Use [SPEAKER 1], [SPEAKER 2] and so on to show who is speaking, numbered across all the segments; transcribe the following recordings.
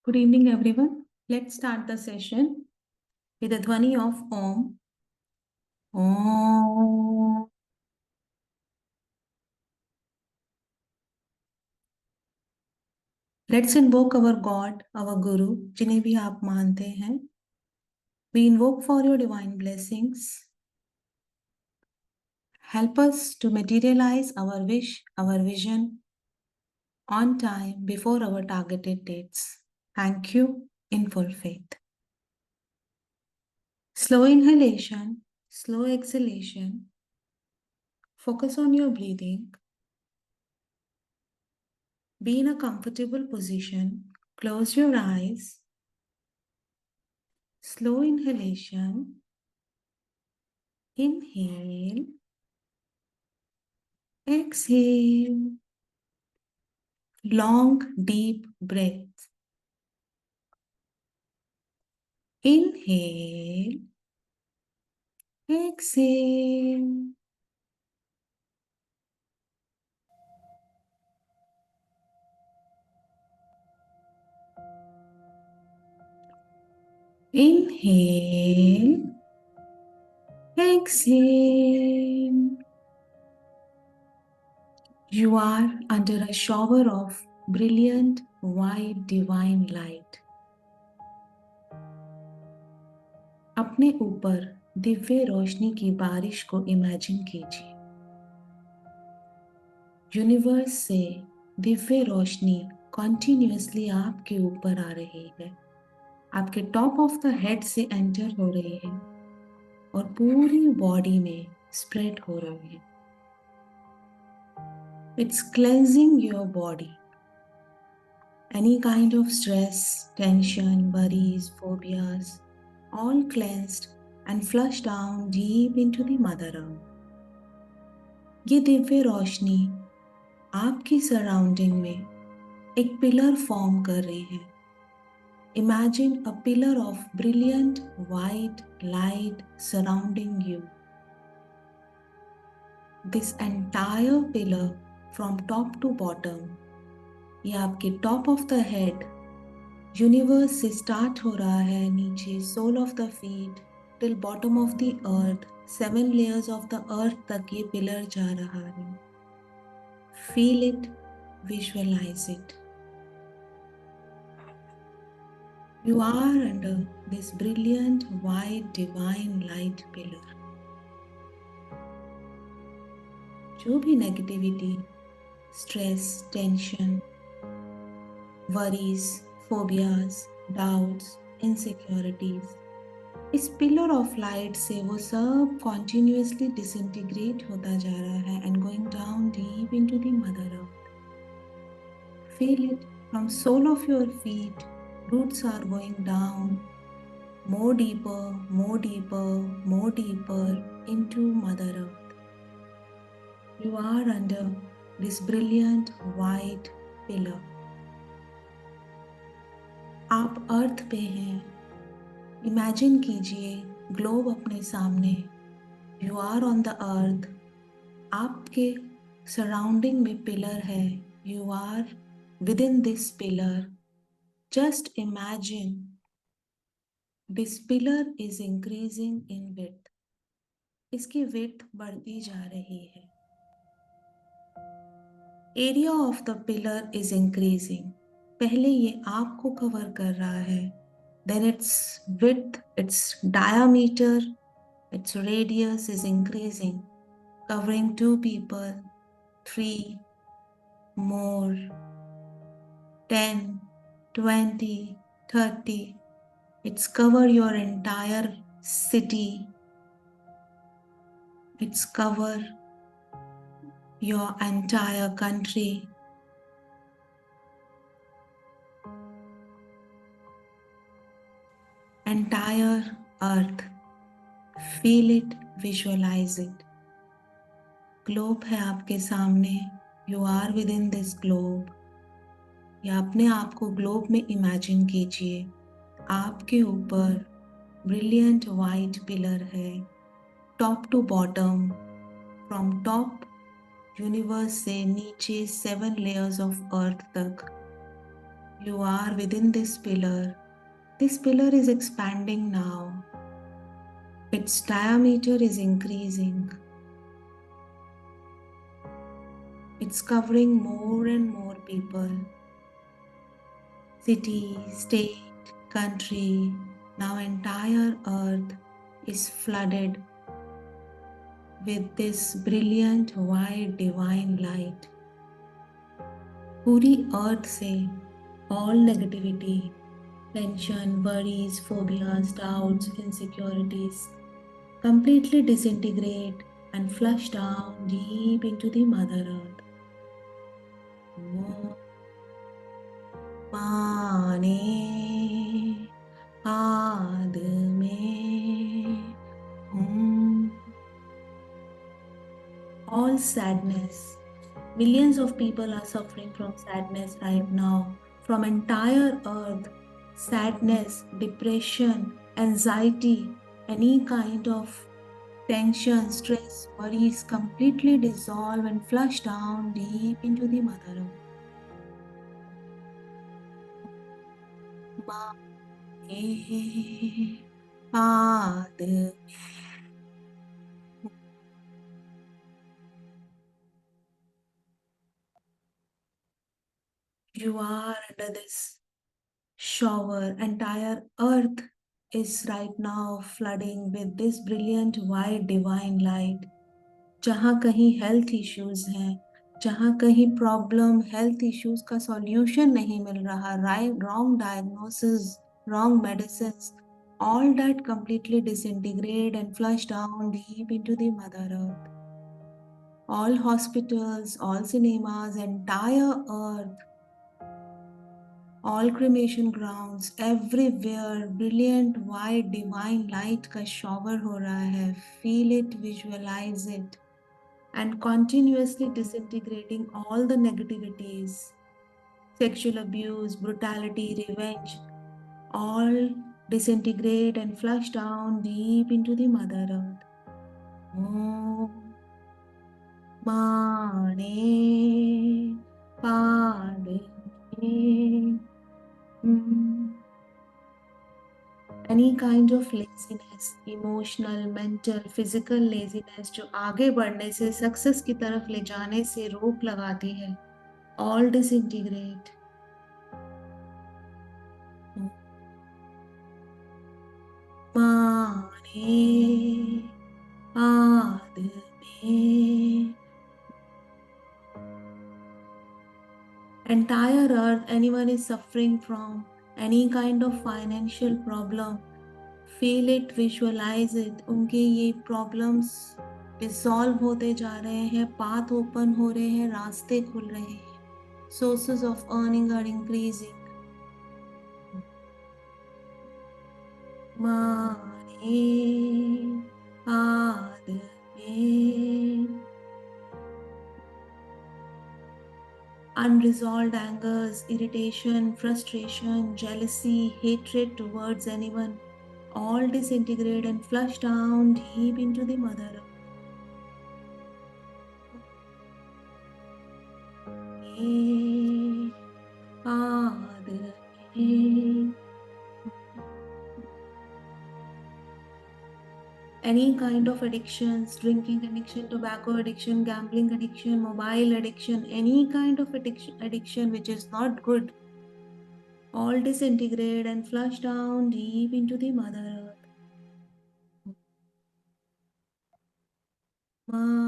[SPEAKER 1] Good evening, everyone. Let's start the session with a dhwani of Om. Om. Let's invoke our God, our Guru, जिन्हें भी आप मानते हैं. We invoke for your divine blessings. Help us to materialize our wish, our vision on time before our targeted dates. Thank you in full faith. Slow inhalation, slow exhalation. Focus on your breathing. Be in a comfortable position. Close your eyes. Slow inhalation. Inhale. Exhale. Long, deep breath. Inhale. Exhale. Inhale. Exhale. You are under a shower of brilliant white divine light. अपने ऊपर दिव्य रोशनी की बारिश को imagine कीजिए. Universe से दिव्य रोशनी continuously आपके ऊपर आ रही है. आपके टॉप ऑफ द हेड से एंटर हो रही है और पूरी बॉडी में स्प्रेड हो रही है. It's cleansing your body. Any kind of stress, tension, worries, phobias, all cleansed and flushed down deep into the mother earth. ये दिव्य रोशनी आपकी सराउंडिंग में एक पिलर फॉर्म कर रही है. Imagine a pillar of brilliant white light surrounding you. This entire pillar from top to bottom, ये आपके top of the head, universe से स्टार्ट हो रहा है नीचे sole of the feet till bottom of the earth, 7 layers of the earth तक ये pillar जा रहा है. Feel it, visualise it. You are under this brilliant white divine light pillar. जो भी negativity, stress, tension, worries, phobias, doubts, insecurities, इस pillar of light से वो सब कॉन्टिन्यूसली डिसइंटीग्रेट होता जा रहा है and going down deep into the mother earth. Feel it from sole of your feet. Roots are going down more deeper, more deeper, more deeper into Mother Earth. You are under this brilliant white pillar. आप अर्थ पे हैं. Imagine कीजिए globe अपने सामने. You are on the earth. आपके surrounding में pillar है. You are within this pillar. Just imagine this pillar is increasing in width. इसकी width बढ़ती जा रही है. Area of the pillar is increasing. पहले ये आपको कवर कर रहा है. Then its width, its diameter, its radius is increasing, covering 2 people, 3, more, 10, 20, 30. It's cover your entire city. It's cover your entire country. Entire earth. Feel it, visualize it. Globe है आपके सामने. You are within this globe. या अपने आप को globe में imagine कीजिए. आपके ऊपर ब्रिलियंट वाइट पिलर है, top to bottom. From top universe से नीचे 7 layers ऑफ अर्थ तक You are within this pillar. This pillar is expanding now. Its diameter is increasing. It's covering more and more people. City, state, country, now entire earth is flooded with this brilliant white divine light. पूरी अर्थ से all negativity, tension, worries, phobias, doubts, insecurities completely disintegrate and flush down deep into the Mother Earth. माने आद में हूँ. All sadness. Millions of people are suffering from sadness right now. From entire earth, sadness, depression, anxiety, any kind of tension, stress, worries completely dissolve and flush down deep into the Mother Earth. आद. You are under this shower. Entire earth is right now flooding with this brilliant white divine light. जहाँ कहीं health issues हैं, जहाँ कहीं problem health issues का solution नहीं मिल रहा, wrong diagnosis, wrong medicine, all that completely disintegrate and flush down deep into the Mother Earth. All hospitals, all cinemas, entire earth, all cremation grounds, everywhere brilliant white divine light का shower हो रहा है. Feel it, visualize it, and continuously disintegrating all the negativities, sexual abuse, brutality, revenge, all disintegrate and flush down deep into the Mother Earth. Om Mane Padme. Any kind of laziness, emotional, mental, physical laziness जो आगे बढ़ने से success की तरफ ले जाने से रोक लगाती है, all disintegrate. माने आद में. Entire earth, anyone is suffering from any kind of financial problem, feel it, visualize it. उनके ये problems dissolve होते जा रहे हैं, path open हो रहे हैं, रास्ते खुल रहे हैं, sources of earning are increasing. माने आद में. Unresolved angers, irritation, frustration, jealousy, hatred towards anyone, all disintegrate and flush down deep into the Mother Earth. आद में. Any kind of addictions, drinking addiction, tobacco addiction, gambling addiction, mobile addiction, any kind of addiction which is not good, all disintegrate and flush down deep into the Mother Earth. Mare,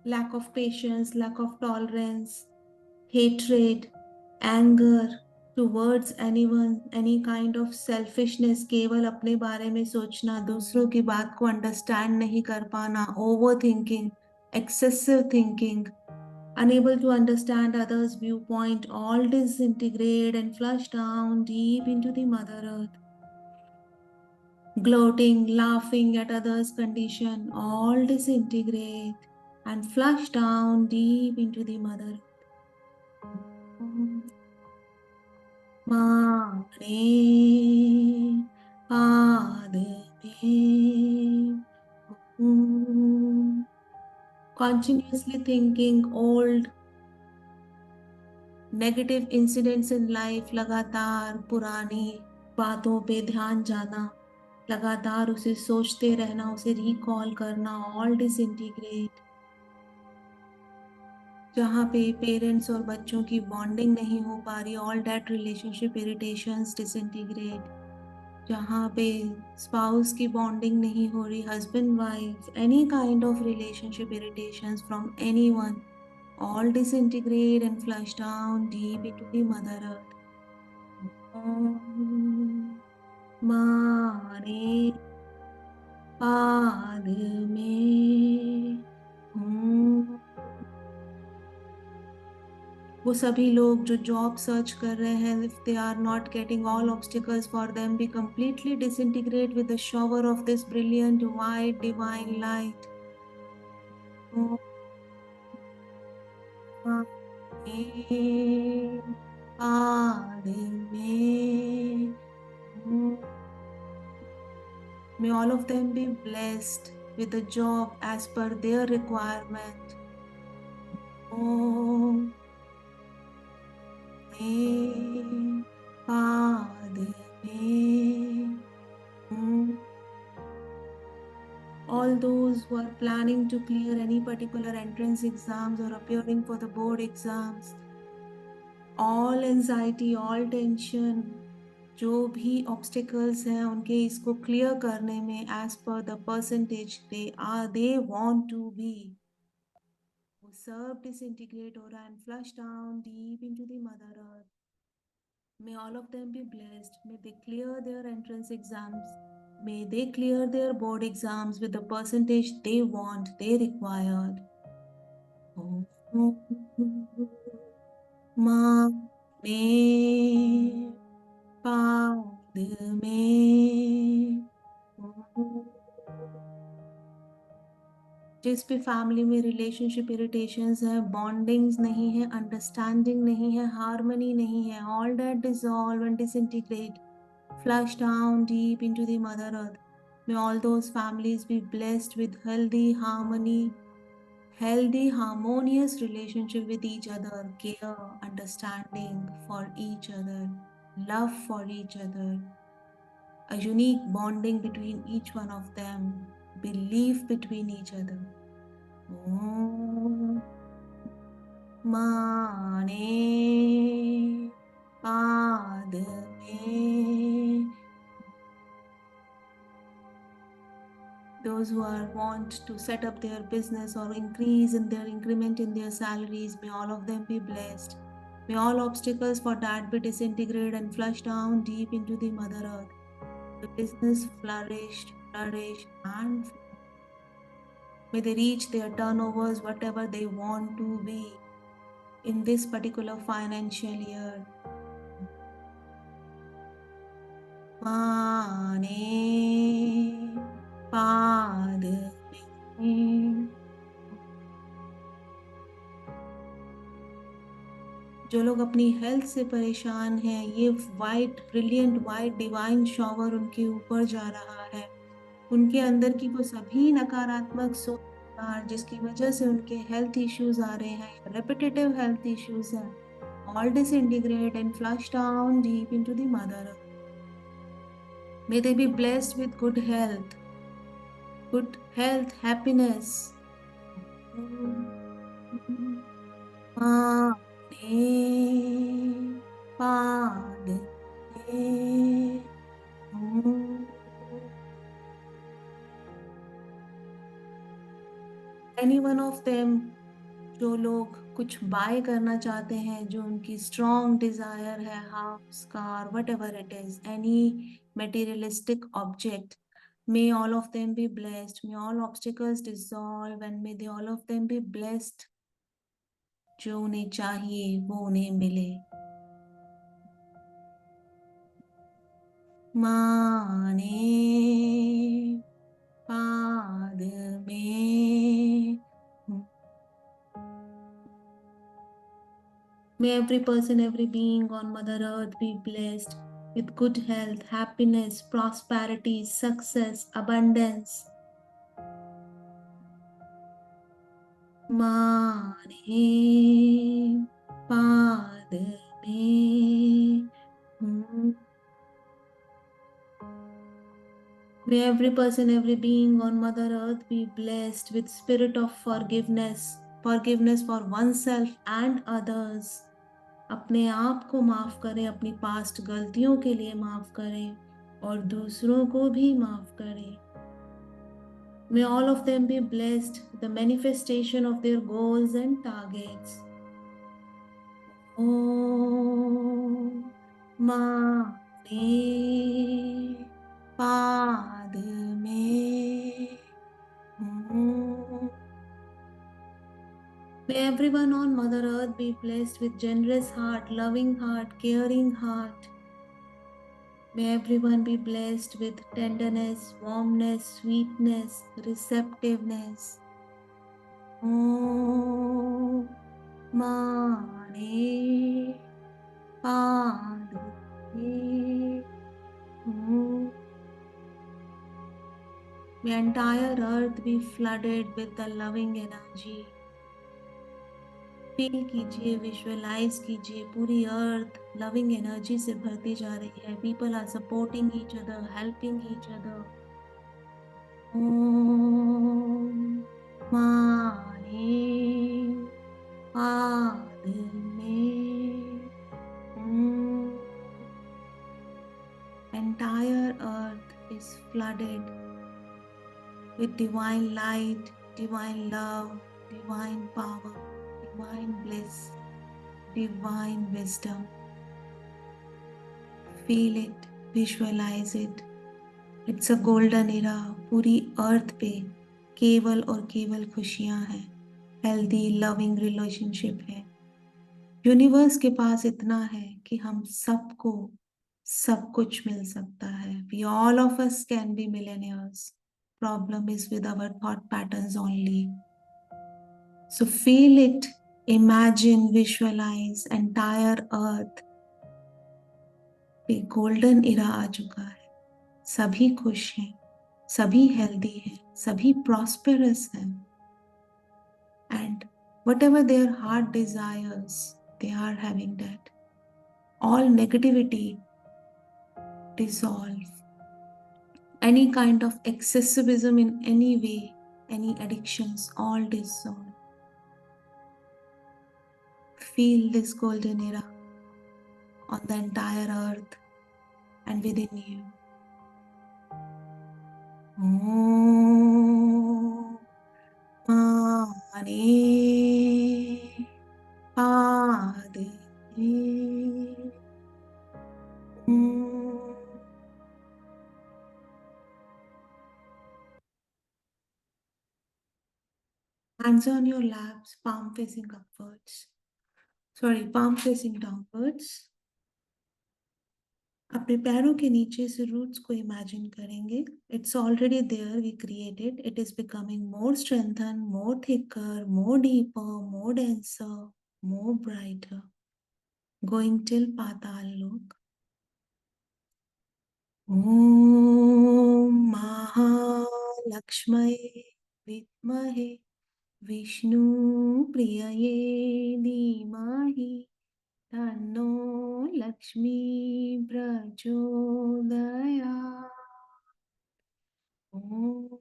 [SPEAKER 1] lack of patience, lack of tolerance, hatred, anger towards anyone, any kind of selfishness, केवल अपने बारे में सोचना, दूसरों की बात को understand नहीं कर पाना, overthinking, excessive thinking, unable to understand others' viewpoint, all disintegrate and flush down deep into the Mother Earth. Gloating, laughing at others' condition, all disintegrate and flush down deep into the Mother Earth. माने आद में. continuously thinking old negative incidents in life, लगातार पुरानी बातों पे ध्यान जाना, लगातार उसे सोचते रहना, उसे रिकॉल करना, ऑल डिसइंटीग्रेट। जहाँ पे पेरेंट्स और बच्चों की बॉन्डिंग नहीं हो पा रही, all that relationship irritations disintegrate. जहाँ पे स्पाउस की बॉन्डिंग नहीं हो रही, husband wife, any kind of relationship irritations from anyone, all disintegrate and flush down deep into the mother earth. Om मारे पाद में हूँ। वो सभी लोग जो जॉब सर्च कर रहे हैं, if they are not getting, all obstacles for them be completely disintegrate with the shower of this brilliant white divine light. ओम मारे पाद में हूँ। May all of them be blessed with a job as per their requirement. Om Me Padme Hum. All those who are planning to clear any particular entrance exams or appearing for the board exams, all anxiety, all tension, जो भी obstacles हैं उनके इसको clear करने में as per the percentage they want to be, वो सब disintegrate हो रहा है and flush down deep into the mother earth. May all of them be blessed. May they clear their entrance exams. May they clear their board exams with the percentage they want, they required. Om Ma Me Pad Me. जिस भी family में relationship irritations है, bondings नहीं है, understanding नहीं है, harmony नहीं है, all that dissolve and disintegrate, flush down deep into the mother earth. May all those families be blessed with healthy harmonious relationship with each other, care, understanding for each other, love for each other, a unique bonding between each one of them, belief between each other. Om माने पाद में. Those who want to set up their business or increase in their increment in their salaries, may all of them be blessed. May all obstacles for that be disintegrated and flushed down deep into the mother earth. The business flourish, and flourish. May they reach their turnovers, whatever they want to be in this particular financial year. माने पाद में. जो लोग अपनी health से परेशान हैं, ये white brilliant white divine shower उनके ऊपर जा रहा है. उनके अंदर की वो सभी नकारात्मक सोच जिसकी वजह से उनके हेल्थ इश्यूज आ रहे हैं, रेपिटेटिव हेल्थ इश्यूज हैं, all disintegrate and flush down deep into the mother earth. May they be blessed with good health, happiness. पाद में हूँ. Any one of them, जो लोग कुछ बाय करना चाहते हैं, जो उनकी स्ट्रॉन्ग डिजायर है, house, car, whatever it is, any materialistic object, may all of them be blessed. May all obstacles dissolve and may they all of them be blessed. जो उन्हें चाहिए वो उन्हें मिले. माने पाद में हूँ. May every person, every being on Mother Earth be blessed with good health, happiness, prosperity, success, abundance. माने पाद में हूँ। May every person, every being on Mother Earth be blessed with spirit of forgiveness, forgiveness for oneself and others. अपने आप को माफ करें, अपनी पास्ट गलतियों के लिए माफ करें और दूसरों को भी माफ करें. May all of them be blessed with the manifestation of their goals and targets. Om माने पाद में हूँ. May everyone on Mother Earth be blessed with generous heart, loving heart, caring heart. May everyone be blessed with tenderness, warmness, sweetness, receptiveness. Om माने पाद में हूँ. May entire earth be flooded with the loving energy. Feel कीजिए, visualise कीजिए, पूरी अर्थ loving energy से भरती जा रही है. People are supporting each other, helping each other. ओम माने पाद में हूँ. Entire earth is flooded with divine light, divine love, divine power, divine bliss, divine wisdom. Feel it, visualize it. It's a golden era. पूरी अर्थ पे केवल और केवल खुशियां हैं. हेल्दी लविंग रिलेशनशिप है. यूनिवर्स के पास इतना है कि हम सबको सब कुछ मिल सकता है. We all of us can be millionaires. Problem is with our thought patterns only. So feel it, imagine, visualize entire earth पे गोल्डन इरा आ चुका है. सभी खुश हैं, सभी हेल्दी हैं, सभी प्रॉस्पेरस हैं. And whatever their heart desires, they are having that. All negativity dissolve. Any kind of excessivism in any way, any addictions, all dissolve. Feel this golden era on the entire earth and within you. Om Mane Padme Hum. Hands on your laps, palm facing upwards. Palm facing downwards. अपने पैरों के नीचे से roots को imagine करेंगे. It's already there, we created. It is becoming more strengthen, more thicker, more deeper, more denser, more brighter, going till Patal Lok. ओम महालक्ष्मये विद्महे विष्णु प्रियये धीमहि तन्नो लक्ष्मी प्रचोदयात्. ओम.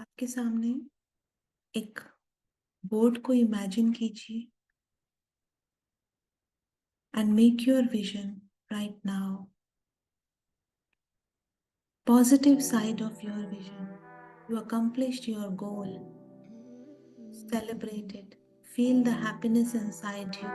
[SPEAKER 1] आपके सामने एक बोर्ड को इमेजिन कीजिए and make your vision right now. Positive side of your vision. You accomplished your goal. Celebrate it. Feel the happiness inside you.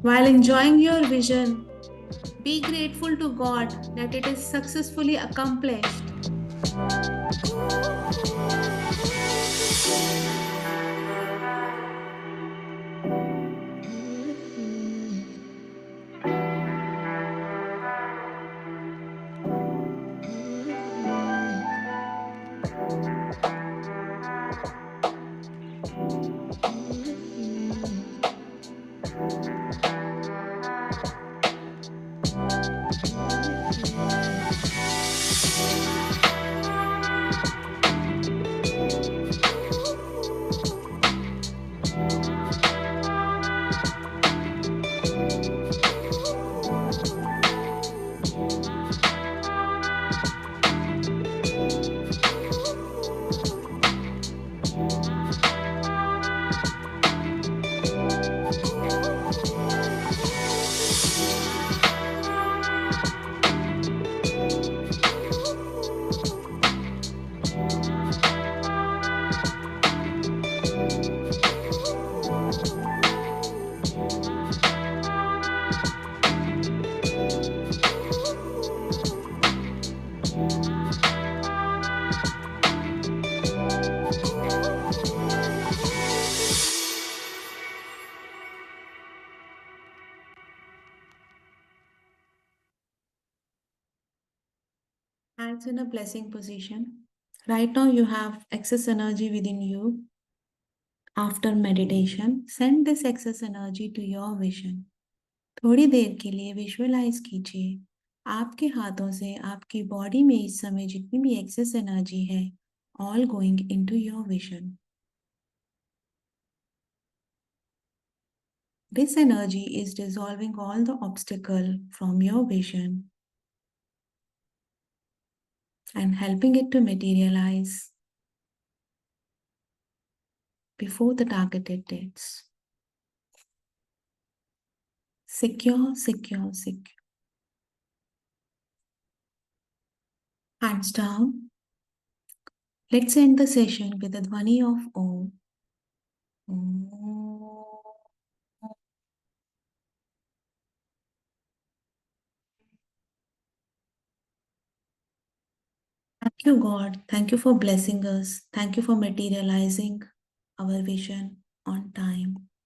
[SPEAKER 1] While enjoying your vision, be grateful to God that it is successfully accomplished. Hands in a blessing position. Right now, you have excess energy within you. After meditation, send this excess energy to your vision. थोड़ी देर के लिए visualise कीजिए आपके हाथों से आपकी body में इस समय जितनी भी एक्सेस एनर्जी है all going into your vision. This energy is dissolving all the obstacle from your vision and helping it to materialize before the targeted dates. Secure, secure, secure. Hands down. Let's end the session with a dhvani of Om. Om. Thank you, God. Thank you for blessing us. Thank you for materializing our vision on time.